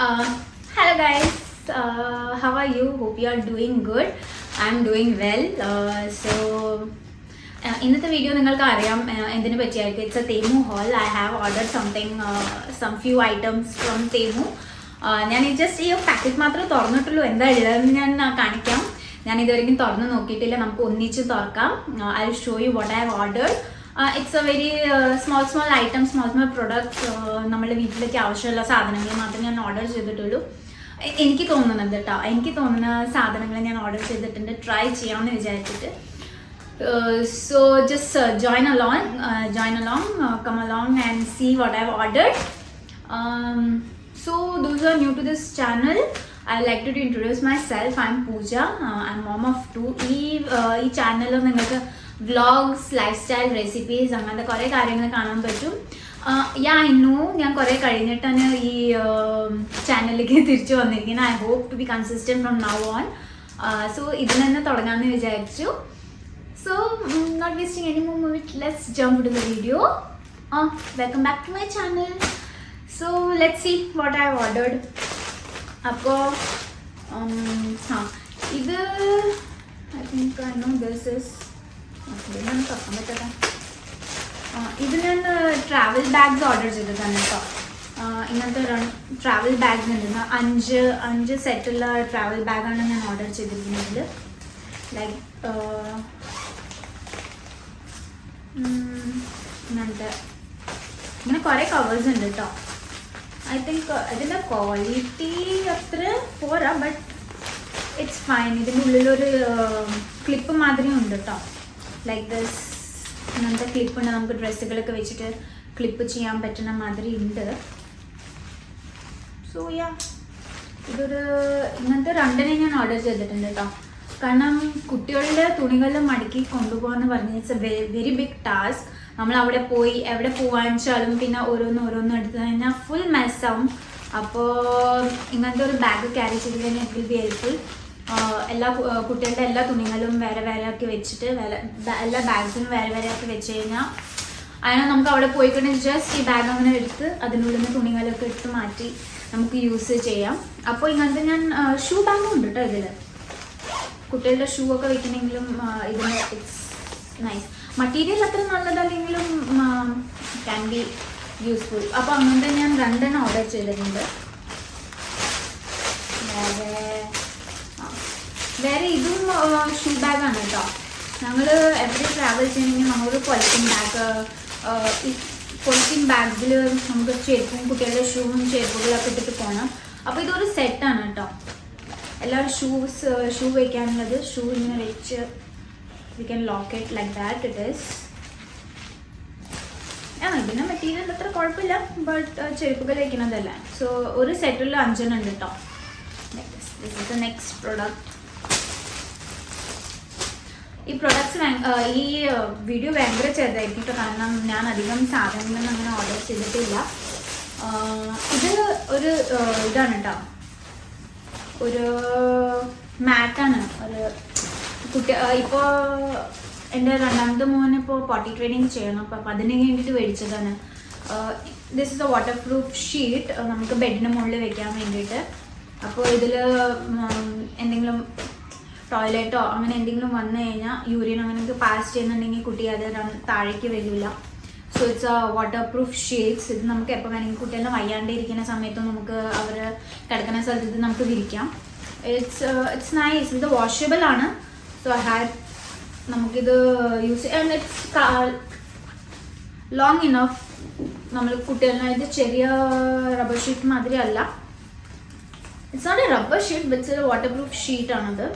Hello guys, how are you? Hope you are doing good. I'm doing well. ഇന്നത്തെ video നിങ്ങൾക്ക് അറിയാം എന്തിനു പറ്റിയായിരിക്കും. It's a Temu haul. I have order some few items from Temu. ഞാൻ just ഈ packet മാത്രമേ തുറന്നിട്ടുള്ളൂ. എന്താ ഉള്ളതെന്ന് ഞാൻ കാണിക്കാം. ഞാൻ ഇതുവരെയും തുറന്ന് നോക്കിയിട്ടില്ല. നമുക്ക് ഒന്നിച്ച് തുറക്കാം. I will show you what I have ordered. It's a very small item, small products. നമ്മുടെ വീട്ടിലേക്ക് ആവശ്യമുള്ള സാധനങ്ങൾ മാത്രമേ ഞാൻ ഓർഡർ ചെയ്തിട്ടുള്ളൂ. എനിക്ക് തോന്നുന്നത് കേട്ടോ, എനിക്ക് തോന്നുന്ന സാധനങ്ങൾ ഞാൻ ഓർഡർ ചെയ്തിട്ടുണ്ട്. ട്രൈ ചെയ്യാമെന്ന് വിചാരിച്ചിട്ട്. So just join along, come along and see what I've ordered. So those who are new to this channel, I'd like to introduce myself. I'm Pooja. I'm mom of two. ഈ ചാനലിൽ നിങ്ങൾക്ക് vlogs, life style, recipes അങ്ങനത്തെ കുറേ കാര്യങ്ങൾ കാണാൻ പറ്റും. I know ഞാൻ കുറേ കഴിഞ്ഞിട്ടാണ് ഈ ചാനലിലേക്ക് തിരിച്ചു വന്നിരിക്കുന്നത്. I hope to be consistent from now on. So ഇതിൽ തന്നെ തുടങ്ങാമെന്ന് വിചാരിച്ചു. So not wasting any more minutes, let's jump into the video. Welcome back to my channel. So let's see what I have ordered. Appo idu I think I know this is idu nan travel bags order ചെയ്തതാണ് കേട്ടോ. ഇങ്ങനത്തെ travel bags ഉണ്ട്. അഞ്ച് സെറ്റുള്ള travel ബാഗാണ് ഞാൻ order ചെയ്തിരിക്കുന്നത്. Like ഇങ്ങനത്തെ ഇങ്ങനെ കുറേ കവേഴ്സ് ഉണ്ട് കേട്ടോ. ഐ തിങ്ക് ഇതിൻ്റെ ക്വാളിറ്റി അത്ര പോരാ, ബട്ട് ഇറ്റ്സ് ഫൈൻ. ഇതിൻ്റെ ഉള്ളിലൊരു ക്ലിപ്പ് മാതിരി ഉണ്ട് കേട്ടോ. ലൈക്ക് ദിസ് ഇങ്ങനത്തെ ക്ലിപ്പ് ഉണ്ട്. നമുക്ക് ഡ്രസ്സുകളൊക്കെ വെച്ചിട്ട് ക്ലിപ്പ് ചെയ്യാൻ പറ്റുന്ന മാതിരി ഉണ്ട്. സോ ഇതൊരു ഇങ്ങനത്തെ രണ്ടിനെ ഞാൻ ഓർഡർ ചെയ്തിട്ടുണ്ട് കേട്ടോ. കാരണം കുട്ടികളുടെ തുണികൾ മടക്കി കൊണ്ടുപോകാന്ന് പറഞ്ഞാൽ it's a very big task. നമ്മൾ അവിടെ പോയി എവിടെ പോകാന്ന് വെച്ചാലും പിന്നെ ഓരോന്ന് എടുത്തു കഴിഞ്ഞാൽ ഫുൾ മെസ്സാവും. അപ്പോൾ ഇങ്ങനത്തെ ഒരു ബാഗ് ക്യാരി ചെയ്ത് കഴിഞ്ഞാൽ ഇറ്റ് വിൽ ബി ഹെൽപ്ഫുൾ. കുട്ടികളുടെ എല്ലാ തുണികളും വേറെ ആക്കി വെച്ചിട്ട് എല്ലാ ബാഗ്സിനും വേറെ ആക്കി വെച്ച് കഴിഞ്ഞാൽ അതിനെ നമുക്ക് അവിടെ പോയിക്കഴിഞ്ഞാൽ ജസ്റ്റ് ഈ ബാഗ് അങ്ങനെ എടുത്ത് അതിനുള്ളിൽ നിന്ന് തുണികളൊക്കെ എടുത്ത് മാറ്റി നമുക്ക് യൂസ് ചെയ്യാം. അപ്പോൾ ഇങ്ങനത്തെ ഞാൻ ഷൂ ബാഗും ഉണ്ട് കേട്ടോ. ഇതിൽ കുട്ടികളുടെ ഷൂ ഒക്കെ വെക്കണമെങ്കിലും ഇതിന് ഇറ്റ്സ് നൈസ്. മറ്റീരിയൽ അത്ര നല്ലതല്ലെങ്കിലും ക്യാൻ ബി യൂസ്ഫുൾ. അപ്പോൾ അങ്ങനത്തെ ഞാൻ രണ്ടെണ്ണം ഓർഡർ ചെയ്തിട്ടുണ്ട്. വേറെ ഇതും ഷൂ ബാഗാണ് കേട്ടോ. ഞങ്ങൾ എവിടെ ട്രാവൽ ചെയ്യണമെങ്കിൽ നമ്മളൊരു പൊളിറ്റിൻ ബാഗിൽ നമുക്ക് ചെരുപ്പും കുട്ടികളുടെ ഷൂവും ചെരുപ്പുകളൊക്കെ ഇട്ടിട്ട് പോകണം. അപ്പോൾ ഇതൊരു സെറ്റാണ് കേട്ടോ. എല്ലാവരും ഷൂ വയ്ക്കാനുള്ളത്. ഷൂ ഇങ്ങനെ വെച്ച് we can lock it like that. It is ഇതിൻ്റെ മെറ്റീരിയൽ അത്ര കുഴപ്പമില്ല, ബട്ട് ചെരുപ്പുകൾ വയ്ക്കുന്നതല്ല. സോ ഒരു സെറ്റിൽ 5 ഉണ്ട് കേട്ടോ. This is the next product. ഈ പ്രൊഡക്ട്സ് ഈ വീഡിയോ ഭയങ്കര ചെറുതായിരിക്കും കേട്ടോ. കാരണം ഞാൻ അധികം സാധനങ്ങളൊന്നും അങ്ങനെ ഓർഡർ ചെയ്തിട്ടില്ല. ഇത് ഒരു ഇതാണ് കേട്ടോ, ഒരു മാറ്റാണ്. ഒരു ഇപ്പോൾ എൻ്റെ രണ്ടാമത്തെ മോന് ഇപ്പോൾ പോട്ടി ട്രെയിനിങ് ചെയ്യണം. അപ്പോൾ അതിന് വേണ്ടിയിട്ട് മേടിച്ചതാണ്. This is a waterproof sheet. നമുക്ക് ബെഡിന് മുകളിൽ വെക്കാൻ വേണ്ടിയിട്ട്. അപ്പോൾ ഇതിൽ എന്തെങ്കിലും ടോയ്ലറ്റോ അങ്ങനെ എന്തെങ്കിലും വന്നു കഴിഞ്ഞാൽ യൂറിൻ അങ്ങനെയൊക്കെ പാസ് ചെയ്യുന്നുണ്ടെങ്കിൽ കുട്ടി അത് താഴേക്ക് വരില്ല. So it's a water proof sheets. ഇത് നമുക്ക് എപ്പോൾ വേണമെങ്കിൽ കുട്ടികളെ വയ്യാണ്ടിരിക്കുന്ന സമയത്തും നമുക്ക് അവർ കിടക്കുന്ന സ്ഥലത്ത് ഇത് നമുക്ക് വിരിക്കാം. It's nice. ഇത് വാഷബിൾ ആണ്. സോ നമുക്കിത് യൂസ് ചെയ്യാൻ ഇറ്റ്സ് ലോങ് ഇനഫ്. നമ്മൾ കുട്ടികളായിട്ട് ചെറിയ റബ്ബർ ഷീറ്റ് മാതിരി അല്ല. It's not a rubber sheet, but it's a waterproof sheet ആണത്.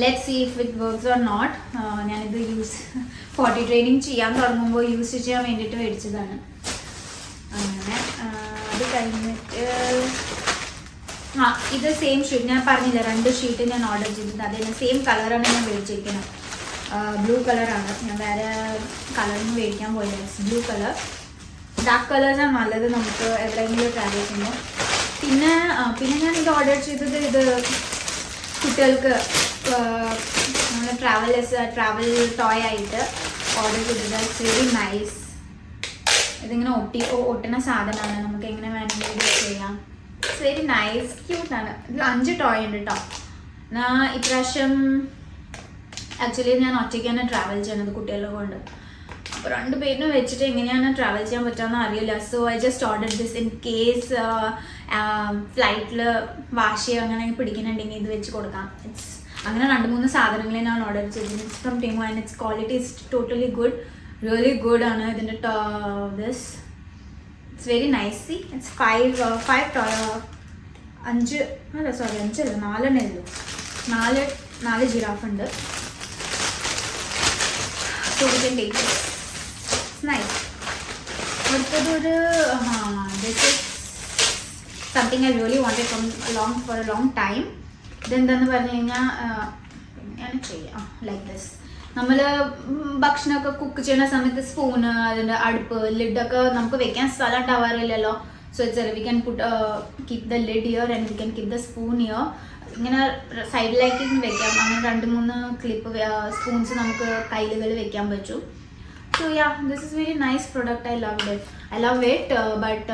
Let's see if it works or not. ഞാനിത് പോട്ടി ട്രെയിനിങ് ചെയ്യാൻ തുടങ്ങുമ്പോൾ യൂസ് ചെയ്യാൻ വേണ്ടിയിട്ട് മേടിച്ചതാണ്. അങ്ങനെ അത് കഴിഞ്ഞിട്ട് ഇത് സെയിം ഷീറ്റ് ഞാൻ പറഞ്ഞില്ല, 2 ഷീറ്റ് ഞാൻ ഓർഡർ ചെയ്തിട്ടുണ്ട്. അതിന് സെയിം കളറാണ് ഞാൻ മേടിച്ചിരിക്കുന്നത്. ബ്ലൂ കളറാണ്. ഞാൻ വേറെ കളറിന് മേടിക്കാൻ പോയില്ല. Blue colour. ഡാർക്ക് കളേഴ്സാണ് നല്ലത് നമുക്ക് എവിടെയെങ്കിലും ട്രാവൽ ചെയ്യുമ്പോൾ. പിന്നെ ഞാൻ ഇത് ഓർഡർ ചെയ്തത് ഇത് കുട്ടികൾക്ക് നമ്മൾ ട്രാവൽ ടോയ് ആയിട്ട് ഓർഡർ ചെയ്തത്. It's very nice. ഇതിങ്ങനെ ഒട്ടുന്ന സാധനമാണ്. നമുക്ക് എങ്ങനെ വേണമെങ്കിലും ചെയ്യാം. ഇറ്റ്സ് വെരി നൈസ്, ക്യൂട്ടാണ്. ഇതിൽ 5 ടോയ് ഉണ്ട് കേട്ടോ. ഇപ്രാവശ്യം ആക്ച്വലി ഞാൻ ഒറ്റയ്ക്ക് തന്നെ ട്രാവൽ ചെയ്യണത് കുട്ടികളെ കൊണ്ട്. അപ്പോൾ 2 പേരിനെ വെച്ചിട്ട് എങ്ങനെയാണ് ട്രാവൽ ചെയ്യാൻ പറ്റുമെന്ന് അറിയില്ല. So I just order this in case ഫ്ലൈറ്റിൽ വാശി അങ്ങനെ പിടിക്കുന്നുണ്ടെങ്കിൽ ഇത് വെച്ച് കൊടുക്കാം. അങ്ങനെ 2-3 സാധനങ്ങളെ ഞാൻ ഓർഡർ ചെയ്തു. It's from Timo and its quality is totally good, really good ആണ് ഇതിൻ്റെ this. It's very nice. C it's 5 5 അല്ല സോറി 5 അല്ല 4 ഉള്ളൂ. 4 ജിറാഫ് ഉണ്ട്. So we can take it. It's nice. അടുത്തതൊരു this is something I really wanted from for a long time. ഇതെന്താന്ന് പറഞ്ഞു കഴിഞ്ഞാൽ ഞാൻ ചെയ്യാം ലൈക്ക് ദിസ്. നമ്മൾ ഭക്ഷണമൊക്കെ കുക്ക് ചെയ്യുന്ന സമയത്ത് സ്പൂണ്, അതിൻ്റെ അടുപ്പ്, ലിഡൊക്കെ നമുക്ക് വെക്കാൻ സ്ഥലം ഉണ്ടാവാറില്ലല്ലോ. So it's we can keep the lid here and we can keep the spoon here. ഇങ്ങനെ സൈഡിലേക്ക് വെക്കാം. അങ്ങനെ 2-3 ക്ലിപ്പ് സ്പൂൺസ് നമുക്ക് കയ്യിലുകൾ വെക്കാൻ പറ്റും. So yeah, this is very nice product. I love it. But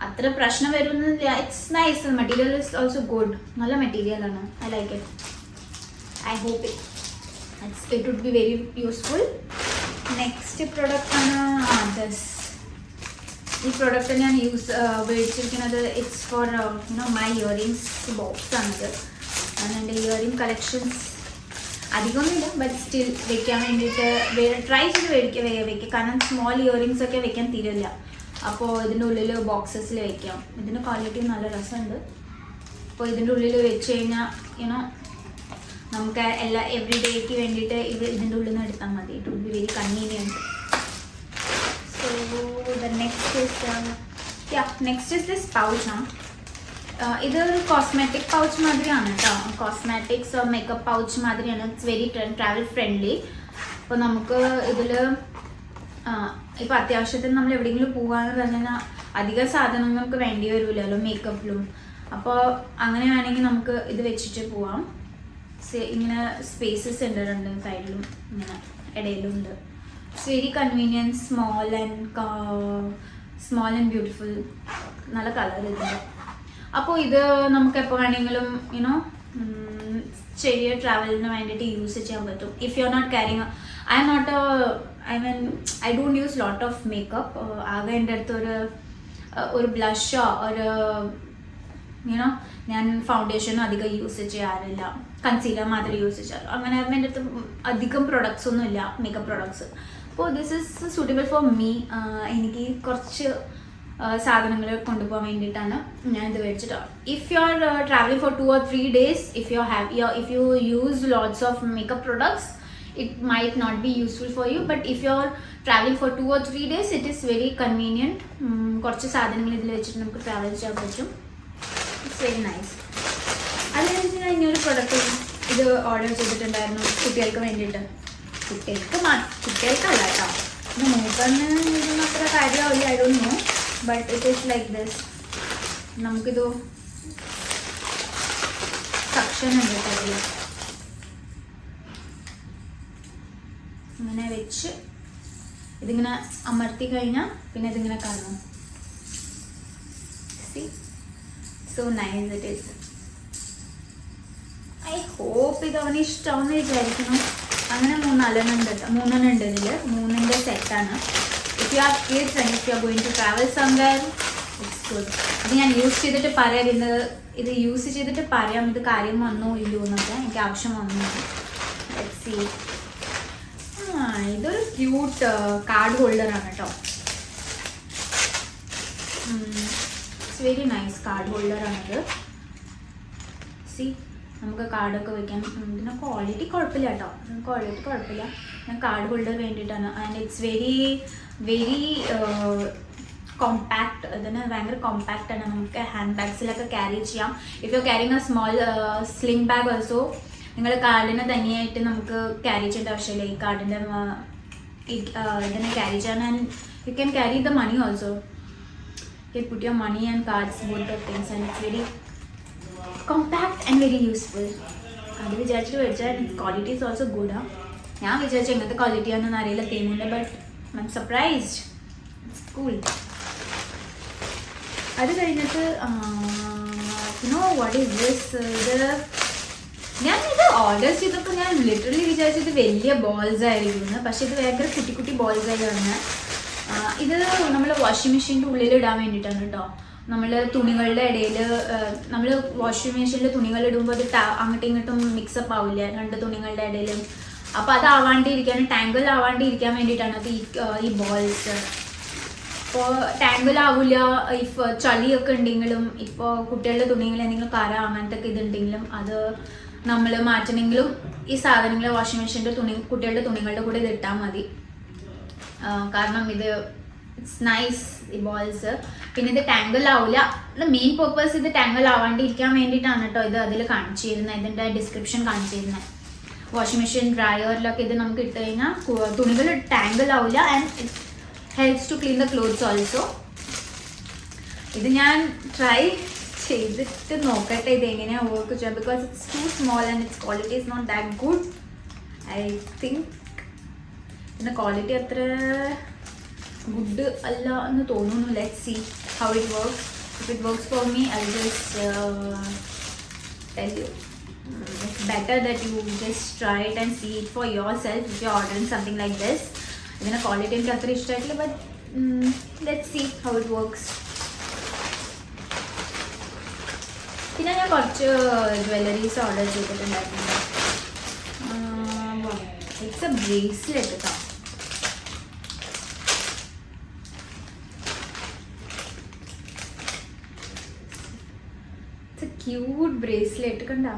അത്ര പ്രശ്നം വരുന്നില്ല. It's nice. Material is also good. നല്ല മെറ്റീരിയലാണ്. I like it. I hope it would be very useful. Next product ആണ് ദിസ്. ഈ പ്രൊഡക്റ്റ് ഞാൻ മേടിച്ചിരിക്കുന്നത് it's for my earrings box ആണിത്. ഞാൻ എൻ്റെ ഇയറിങ് കളക്ഷൻസ് അധികമൊന്നുമില്ല, ബട്ട് സ്റ്റിൽ വെക്കാൻ വേണ്ടിയിട്ട് ട്രൈ ചെയ്ത് വെക്കാം. കാരണം സ്മോൾ ഇയറിങ്സ് ഒക്കെ വെക്കാൻ തീരില്ല. അപ്പോൾ ഇതിൻ്റെ ഉള്ളിൽ ബോക്സസിൽ വെക്കാം. ഇതിൻ്റെ ക്വാളിറ്റി നല്ല രസമുണ്ട്. അപ്പോൾ ഇതിൻ്റെ ഉള്ളിൽ വെച്ച് കഴിഞ്ഞാൽ നമുക്ക് എവറി ഡേക്ക് വേണ്ടിയിട്ട് ഇതിൻ്റെ ഉള്ളിൽ നിന്ന് എടുത്താൽ മതി. It would be very convenient. So the next is this pouch. ഇതൊരു കോസ്മെറ്റിക് പൗച്ച് മാതിരിയാണ് കേട്ടോ. കോസ്മെറ്റിക്സ് മേക്കപ്പ് പൗച്ച് മാതിരിയാണ്. It's very travel friendly. അപ്പോൾ നമുക്ക് ഇതിൽ ഇപ്പോൾ അത്യാവശ്യത്തിന് നമ്മൾ എവിടെയെങ്കിലും പോകാമെന്ന് പറഞ്ഞു കഴിഞ്ഞാൽ അധികം സാധനങ്ങൾ നമുക്ക് വേണ്ടി വരില്ലല്ലോ മേക്കപ്പിലും. അപ്പോൾ അങ്ങനെ വേണമെങ്കിൽ നമുക്ക് ഇത് വെച്ചിട്ട് പോവാം. ഇങ്ങനെ സ്പേസസ് ഉണ്ട് 2 സൈഡിലും, ഇങ്ങനെ ഇടയിലും ഉണ്ട്. It's very convenient, small and beautiful. നല്ല കളർ ഇതിൻ്റെ. അപ്പോൾ ഇത് നമുക്ക് എപ്പോൾ വേണമെങ്കിലും ചെറിയ ട്രാവലിന് വേണ്ടിയിട്ട് യൂസ് ചെയ്യാൻ പറ്റും. If you are not carrying, I don't use lot of makeup. ആകെ എൻ്റെ അടുത്ത് ഒരു ബ്ലഷോ ഞാൻ ഫൗണ്ടേഷനും അധികം യൂസ് ചെയ്യാറില്ല. കൺസീലർ മാത്രമേ യൂസ് ചെയ്യാറുള്ളൂ. അങ്ങനെ എൻ്റെ അടുത്ത് അധികം പ്രൊഡക്ട്സ് ഒന്നും ഇല്ല, മേക്കപ്പ് പ്രൊഡക്ട്സ്. അപ്പോൾ this is suitable for me. എനിക്ക് കുറച്ച് സാധനങ്ങൾ കൊണ്ടുപോകാൻ വേണ്ടിയിട്ടാണ് ഞാൻ ഇത് മേടിച്ചിട്ട്. If you are travelling four 2 or 3 days, if you use lots of makeup products, it might not be useful for you. But if you are traveling for 2 or 3 days, it is very convenient. കുറച്ച് സാധനങ്ങൾ ഇതിൽ വെച്ചിട്ട് നമുക്ക് travel ചെയ്യാൻ പറ്റും. It's very nice. അത് കഴിഞ്ഞ് ഞാൻ ഇനിയൊരു പ്രൊഡക്റ്റ് ഇത് ഓർഡർ ചെയ്തിട്ടുണ്ടായിരുന്നു കുട്ടികൾക്ക് വേണ്ടിയിട്ട്. കുട്ടികൾക്കല്ല കേട്ടോ, മൂപ്പറിന് ഇതൊന്നും അത്ര കാര്യമാവില്ല, I don't know. But it is like this. നമുക്കിത് സക്ഷൻ ഉണ്ട് കേട്ടോ. ഇങ്ങനെ വെച്ച് ഇതിങ്ങനെ അമർത്തി കഴിഞ്ഞാൽ പിന്നെ ഇതിങ്ങനെ കാണും. See so nice it is. I hope ഇത് അവന് ഇഷ്ടമാണെന്ന് വിചാരിക്കുന്നു. അങ്ങനെ 3-4 ഉണ്ട് ഇതിൽ. 3ൻ്റെ സെറ്റാണ്. If you have kids and if you are going to travel somewhere, it's good. ഇത് ഞാൻ യൂസ് ചെയ്തിട്ട് പറയാം. ഇത് യൂസ് ചെയ്തിട്ട് പറയാം ഇത് കാര്യം വന്നോ ഇല്ലയോ എന്നൊക്കെ. എനിക്ക് ആവശ്യം വന്നു. Let's see. ഇതൊരു ക്യൂട്ട് കാർഡ് ഹോൾഡറാണ് കേട്ടോ. ഇറ്റ്സ് വെരി നൈസ് കാർഡ് ഹോൾഡറാണിത്. സി നമുക്ക് കാർഡൊക്കെ വെക്കാൻ. ഇതിന് ക്വാളിറ്റി കുഴപ്പമില്ല കേട്ടോ, ക്വാളിറ്റി കുഴപ്പമില്ല. ഞാൻ കാർഡ് ഹോൾഡർ വേണ്ടിയിട്ടാണ്. And it's very compact. ഇതിന് ഭയങ്കര കോമ്പാക്റ്റാണ്. നമുക്ക് ഹാൻഡ് ബാഗ്സിലൊക്കെ ക്യാരി ചെയ്യാം. If you carrying A small sling bag also, നിങ്ങൾ കാർഡിനെ തനിയായിട്ട് നമുക്ക് ക്യാരി ചെയ്യേണ്ട ആവശ്യമില്ല. ഈ കാർഡിൻ്റെ ഇതിനെ ക്യാരി ചെയ്യാൻ. And you can carry the money also. You can put your money and cards, both of things. And it's very compact and very useful. അത് വിചാരിച്ചിട്ട് മേടിച്ചാൽ ക്വാളിറ്റി ഈസ് ഓൾസോ ഗുഡ്. ഞാൻ വിചാരിച്ചു എങ്ങനത്തെ ക്വാളിറ്റി ആണെന്ന് അറിയില്ല തേമുണ്ട്, but I am surprised. It's cool. അത് കഴിഞ്ഞിട്ട് വാട്ട് ഈസ് ദിസ്, ഇത് ഞാനിത് ഓർഡർ ചെയ്തപ്പോൾ ഞാൻ ലിറ്ററലി വിചാരിച്ചത് വലിയ ബോൾസ് ആയിരിക്കും, പക്ഷെ ഇത് ഭയങ്കര കുട്ടി കുട്ടി ബോൾസ് ആയി വന്നത്. ഇത് നമ്മൾ വാഷിംഗ് മെഷീൻ്റെ ഉള്ളിൽ ഇടാൻ വേണ്ടിയിട്ടാണ് കേട്ടോ. നമ്മൾ തുണികളുടെ ഇടയിൽ നമ്മൾ വാഷിംഗ് മെഷീനിൽ തുണികൾ ഇടുമ്പോൾ അത് അങ്ങോട്ടും ഇങ്ങോട്ടും മിക്സപ്പ് ആവില്ല രണ്ട് തുണികളുടെ ഇടയിലും. അപ്പോൾ അതാവാണ്ടിരിക്കാൻ, ടാങ്കിൾ ആവാണ്ടിരിക്കാൻ വേണ്ടിയിട്ടാണ് അത് ഈ ബോൾസ്. ഇപ്പോൾ ടാങ്കിൾ ആവില്ല, ഇഫ് ചളിയൊക്കെ ഉണ്ടെങ്കിലും, ഇപ്പോൾ കുട്ടികളുടെ തുണികൾ എന്തെങ്കിലും കര അങ്ങനത്തെ ഒക്കെ ഇതുണ്ടെങ്കിലും അത് നമ്മൾ മാറ്റണമെങ്കിലും ഈ സാധനങ്ങൾ വാഷിംഗ് മെഷീൻ്റെ കുട്ടികളുടെ തുണികളുടെ കൂടെ ഇത് ഇട്ടാൽ മതി. കാരണം ഇത് ഇറ്റ്സ് നൈസ് ഈ ബോൾസ്. പിന്നെ ഇത് ടാങ്കിൾ ആവില്ല. മെയിൻ പർപ്പസ് ഇത് ടാങ്കിൾ ആവാണ്ടിരിക്കാൻ വേണ്ടിയിട്ടാണ് കേട്ടോ ഇത് അതിൽ കാണിച്ചിരുന്നത്, ഇതിൻ്റെ ഡിസ്ക്രിപ്ഷൻ കാണിച്ചിരുന്നത്. വാഷിംഗ് മെഷീൻ ഡ്രയറിലൊക്കെ ഇത് നമുക്ക് ഇട്ട് കഴിഞ്ഞാൽ തുണികൾ ടാങ്കിൾ ആവില്ല and it helps to clean the clothes also. ഇത് ഞാൻ ട്രൈ ചെയ്തിട്ട് നോക്കട്ടെ ഇത് എങ്ങനെയാണ് വർക്ക് ചെയ്യാം. Because it's too small and its quality is not that good I think. പിന്നെ ക്വാളിറ്റി അത്ര ഗുഡ് അല്ല എന്ന് തോന്നുന്നു. Let's see how it works. If it works for me I just tell you. It's better that you just try it and see it for yourself if you're ordering something like this. ഇതിൻ്റെ quality എനിക്ക് അത്ര ഇഷ്ടമായിട്ടില്ല, but let's see how it works. പിന്നെ ഞാൻ കുറച്ച് jewelleries order ചെയ്തിട്ടുണ്ടായിരുന്നു. It's a bracelet കേട്ടോ. It's a cute bracelet കണ്ടോ.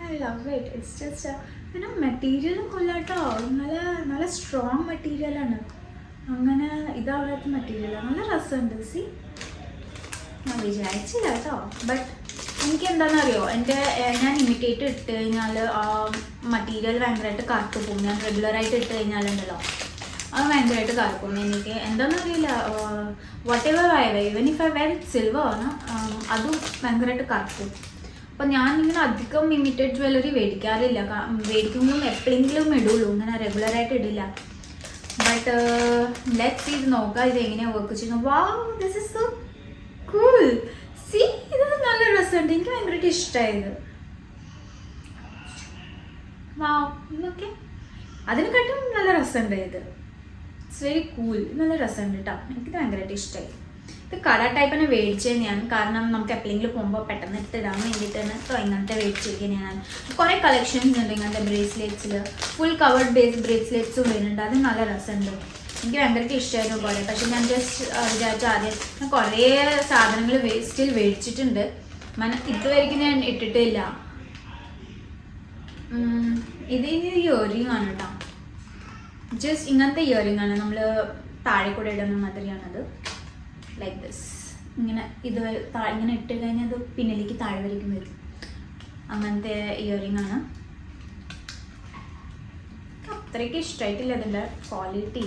I love it. It's just പിന്നെ മെറ്റീരിയലും കൊള്ളാട്ടോ. നല്ല നല്ല സ്ട്രോങ് മെറ്റീരിയലാണ്, അങ്ങനെ ഇതാവാത്ത മെറ്റീരിയലാണ്. നല്ല രസമുണ്ട്. സി ഞാൻ വിചാരിച്ചില്ല കേട്ടോ, ബട്ട് എനിക്ക് എന്താണെന്നറിയോ, ഞാൻ ഇമിറ്റേറ്റ് ഇട്ട് കഴിഞ്ഞാൽ ആ മെറ്റീരിയൽ ഭയങ്കരമായിട്ട് കറുത്ത് പോകും. ഞാൻ റെഗുലറായിട്ട് ഇട്ട് കഴിഞ്ഞാലുണ്ടല്ലോ അത് ഭയങ്കരമായിട്ട് കറുക്കും. എനിക്ക് എന്താണെന്നറിയില്ല, whatever even if I wear silver ആണ് അതും ഭയങ്കരമായിട്ട് കറുക്കും. അപ്പം ഞാനിങ്ങനെ അധികം ഇമിറ്റഡ് ജ്വല്ലറി മേടിക്കാറില്ല. മേടിക്കുമ്പോഴും എപ്പോഴെങ്കിലും ഇടുള്ളൂ, ഇങ്ങനെ റെഗുലറായിട്ട് ഇടില്ല. ബട്ട് ലെറ്റ്സ് ഇത് നോക്കാം ഇത് എങ്ങനെയാണ് വർക്ക് ചെയ്യുന്നത്. Wow, this is so cool. See ഇത് നല്ല രസമുണ്ട്, എനിക്ക് ഭയങ്കരമായിട്ട് ഇഷ്ടമായത്. വാവ്, ഇതൊക്കെ അതിനെക്കാട്ടും നല്ല രസമുണ്ട്. ഇത് ഇറ്റ്സ് വെരി കൂൾ, നല്ല രസമുണ്ട് കേട്ടോ. എനിക്കിത് ഭയങ്കരമായിട്ട് ഇഷ്ടമായി. ഇത് കട ടൈപ്പ് തന്നെ മേടിച്ചത് ഞാൻ, കാരണം നമുക്ക് എപ്പോഴെങ്കിലും പോകുമ്പോൾ പെട്ടെന്ന് എടുത്തിടാൻ വേണ്ടിയിട്ടാണ് കേട്ടോ ഇങ്ങനത്തെ മേടിച്ചിരിക്കുന്നത്. ഞാൻ കുറേ കളക്ഷൻസ് ഉണ്ട് ഇങ്ങനത്തെ ബ്രേസ്ലെറ്റ്സിൽ. ഫുൾ കവേർഡ് ബ്രേസ്ലെറ്റ്സും വരുന്നുണ്ട്, അത് നല്ല രസമുണ്ട്. എനിക്ക് ഭയങ്കരമായിട്ട് ഇഷ്ടമായിരുന്നു കുറേ. പക്ഷെ ഞാൻ ജസ്റ്റ് വിചാരിച്ച ആദ്യം ഞാൻ കുറേ സാധനങ്ങൾ സ്റ്റിൽ മേടിച്ചിട്ടുണ്ട്, ഇതുവരെയ്ക്കും ഞാൻ ഇട്ടിട്ടില്ല. ഇത് ഇയറിംഗ് ആണ് കേട്ടോ, ജസ്റ്റ് ഇങ്ങനത്തെ ഇയറിംഗ് ആണ്. നമ്മൾ താഴെ കൂടെ ഇടുന്ന മാതിരിയാണത്. ലൈക്ക് ദിസ്, ഇങ്ങനെ ഇത് ഇങ്ങനെ ഇട്ട് കഴിഞ്ഞാൽ അത് പിന്നിലേക്ക് താഴെ വരയ്ക്കും വരും. അങ്ങനത്തെ ഇയറിംഗ് ആണ്. അത്രയ്ക്ക് ഇഷ്ടമായിട്ടില്ല ഇതിൻ്റെ quality,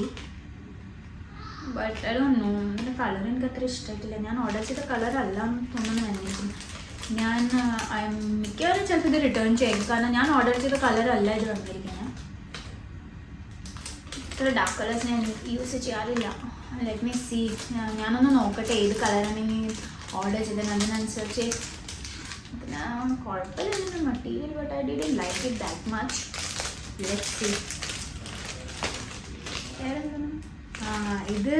but I don't no, ഇതിൻ്റെ കളർ എനിക്ക് അത്ര ഇഷ്ടമായിട്ടില്ല. ഞാൻ ഓർഡർ ചെയ്ത കളർ അല്ല തോന്നുന്നു എനിക്ക്. ഞാൻ മിക്കവാറും ചിലപ്പോൾ ഇത് റിട്ടേൺ ചെയ്യും, കാരണം ഞാൻ ഓർഡർ ചെയ്ത കളർ അല്ല ഇത് വന്നിരിക്കുന്നത്. ഇത്ര ഡാർക്ക് കളേഴ്സ് ഞാൻ യൂസ് ചെയ്യാറില്ല. ലെറ്റ് മീ സീ, ഞാനൊന്ന് നോക്കട്ടെ ഏത് കളറാണ് ഓർഡർ ചെയ്തത്, അതിനനുസരിച്ച്. പിന്നെ കുഴപ്പമില്ല material, but I didn't like it that much. Let's see. ഇത്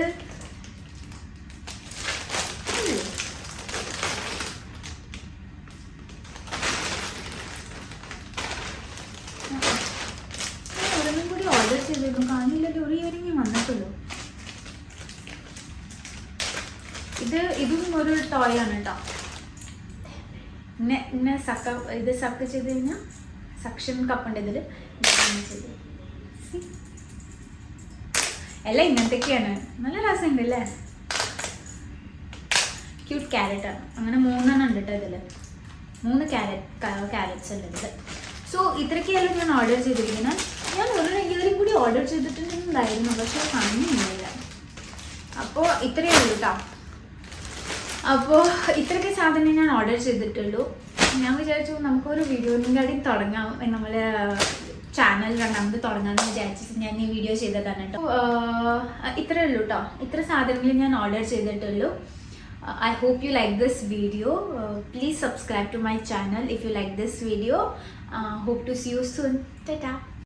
ഒരെണ്ണം കൂടി ഓർഡർ ചെയ്തേക്കും, കാണില്ലല്ലോ, ഒരു ഇയറിംഗ് വന്നിട്ടുള്ളൂ. ഇതും ഒരു ടോയ് ആണ് കേട്ടോ. ഇന്നെ ഇത് സക്ക് ചെയ്ത് കഴിഞ്ഞാൽ സക്ഷൻ കപ്പുണ്ട് ഇതിൽ. എല്ലാം ഇങ്ങനത്തെയൊക്കെയാണ്, നല്ല രസമുണ്ട് അല്ലേ. ക്യൂട്ട് ക്യാരറ്റാണ്. അങ്ങനെ 3 ഉണ്ട് കേട്ടോ ഇതിൽ. 3 ക്യാരറ്റ്സ് ഉണ്ട് ഇതിൽ. സോ ഇത്രയ്ക്കെല്ലാം ഞാൻ ഓർഡർ ചെയ്തിരിക്കുന്നത്. ഞാൻ ഒരു ഇയറിംഗ് കൂടി ഓർഡർ ചെയ്തിട്ടുണ്ടായിരുന്നു, പക്ഷെ കാണുന്നില്ല. അപ്പോൾ ഇത്രയേ ഉള്ളൂ കേട്ടോ. അപ്പോൾ ഇത്രയ്ക്ക് സാധനം ഞാൻ ഓർഡർ ചെയ്തിട്ടുള്ളൂ. ഞാൻ വിചാരിച്ചു നമുക്കൊരു വീഡിയോയും കൂടി തുടങ്ങാം. നമ്മൾ ചാനൽ രണ്ടാമത് തുടങ്ങാമെന്ന് വിചാരിച്ചിട്ട് ഞാൻ ഈ വീഡിയോ ചെയ്തതാണ് കേട്ടോ. ഇത്രയേ ഉള്ളൂ കേട്ടോ. ഇത്ര സാധനങ്ങൾ ഞാൻ ഓർഡർ ചെയ്തിട്ടുള്ളൂ. I hope you like this video. Please subscribe to my channel if you like this video. Hope to see you soon. Ta-ta.